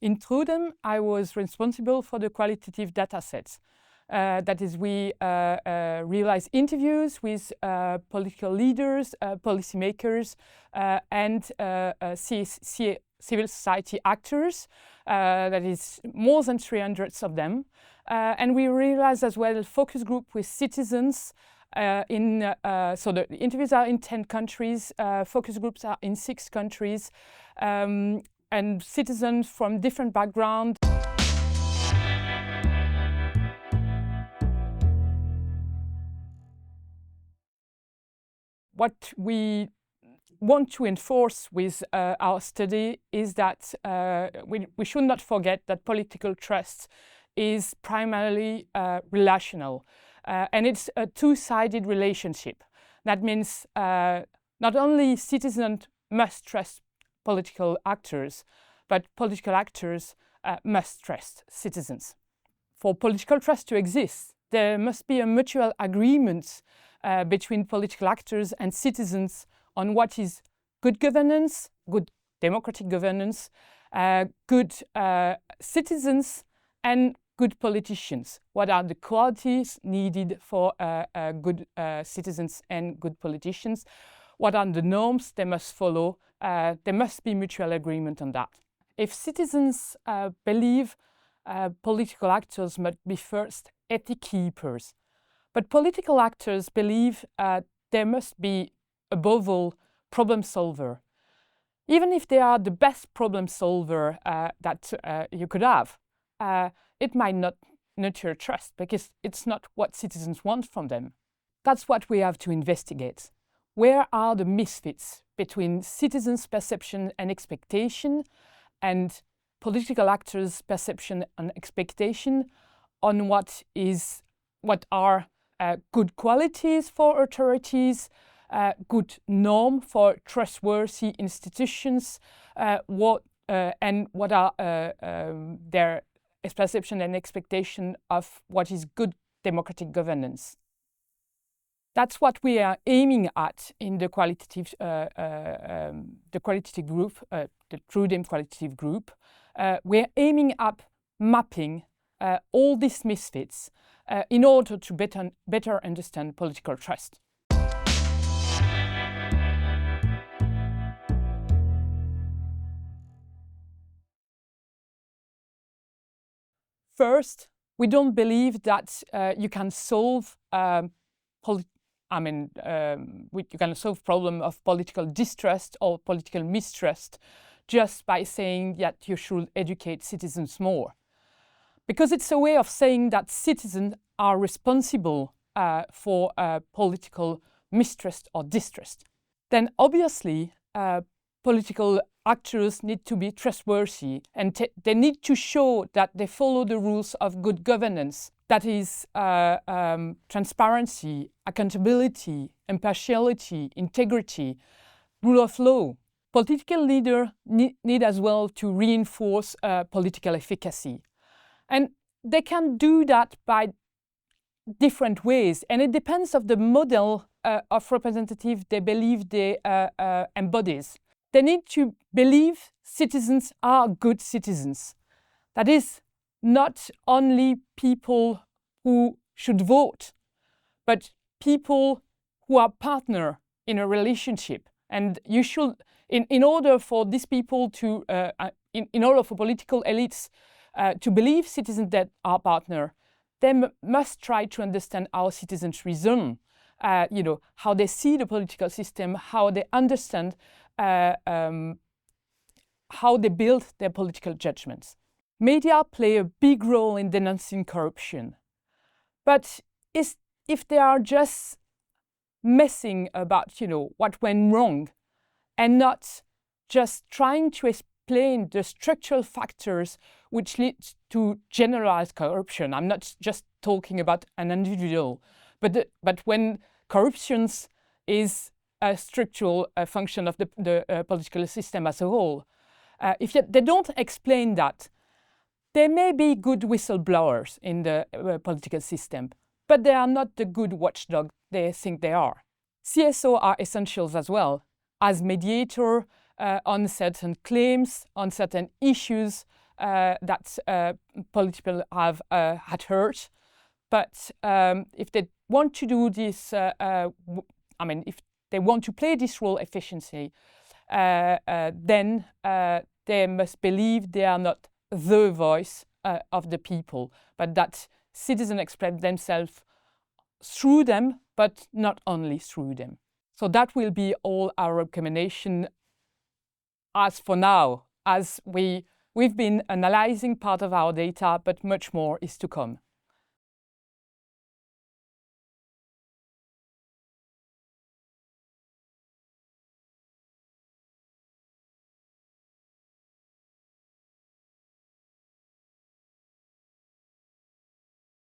In TRUEDEM, I was responsible for the qualitative data sets. That is, we realize interviews with political leaders, policymakers, and civil society actors. That is more than 300 of them. And we realize as well focus group with citizens. So the interviews are in 10 countries, focus groups are in 6 countries, and citizens from different backgrounds. What we want to enforce with our study is that we should not forget that political trust is primarily relational. And it's a two-sided relationship. That means not only citizens must trust political actors, but political actors must trust citizens. For political trust to exist, there must be a mutual agreement between political actors and citizens on what is good governance, good democratic governance, good citizens, and good politicians. What are the qualities needed for good citizens and good politicians? What are the norms they must follow? There must be mutual agreement on that. If citizens believe political actors must be first ethic keepers, but political actors believe there must be, above all, problem solver. Even if they are the best problem solver that you could have, it might not nurture trust because it's not what citizens want from them. That's what we have to investigate. Where are the misfits between citizens' perception and expectation and political actors' perception and expectation on what are good qualities for authorities, good norm for trustworthy institutions, and what are their perception and expectation of what is good democratic governance. That's what we are aiming at in the qualitative group, the TRUEDEM qualitative group. We're aiming at mapping all these misfits in order to better understand political trust. First, we don't believe that you can solve you can solve problem of political distrust or political mistrust just by saying that you should educate citizens more. Because it's a way of saying that citizens are responsible for political mistrust or distrust. Then obviously political actors need to be trustworthy and they need to show that they follow the rules of good governance. That is transparency, accountability, impartiality, integrity, rule of law. Political leaders need as well to reinforce political efficacy. And they can do that by different ways. And it depends on the model of representative they believe they embodies. They need to believe citizens are good citizens. That is, not only people who should vote, but people who are partner in a relationship. And you should, in order for these people to, in order for political elites to believe citizens that are partner, they must try to understand how citizens reason, how they see the political system, how they understand how they build their political judgments. Media play a big role in denouncing corruption. But if they are just messing about, what went wrong and not just trying to explain the structural factors which lead to generalized corruption. I'm not just talking about an individual, but when corruption is a structural function of the political system as a whole, if they don't explain that, there may be good whistleblowers in the political system, but they are not the good watchdog they think they are. CSO are essentials as well, as mediator on certain claims, on certain issues that political have had heard. But if they want to do this, I mean, if they want to play this role efficiently, then they must believe they are not the voice of the people, but that citizens express themselves through them, but not only through them. So that will be all our recommendation as for now, as we've been analyzing part of our data, but much more is to come.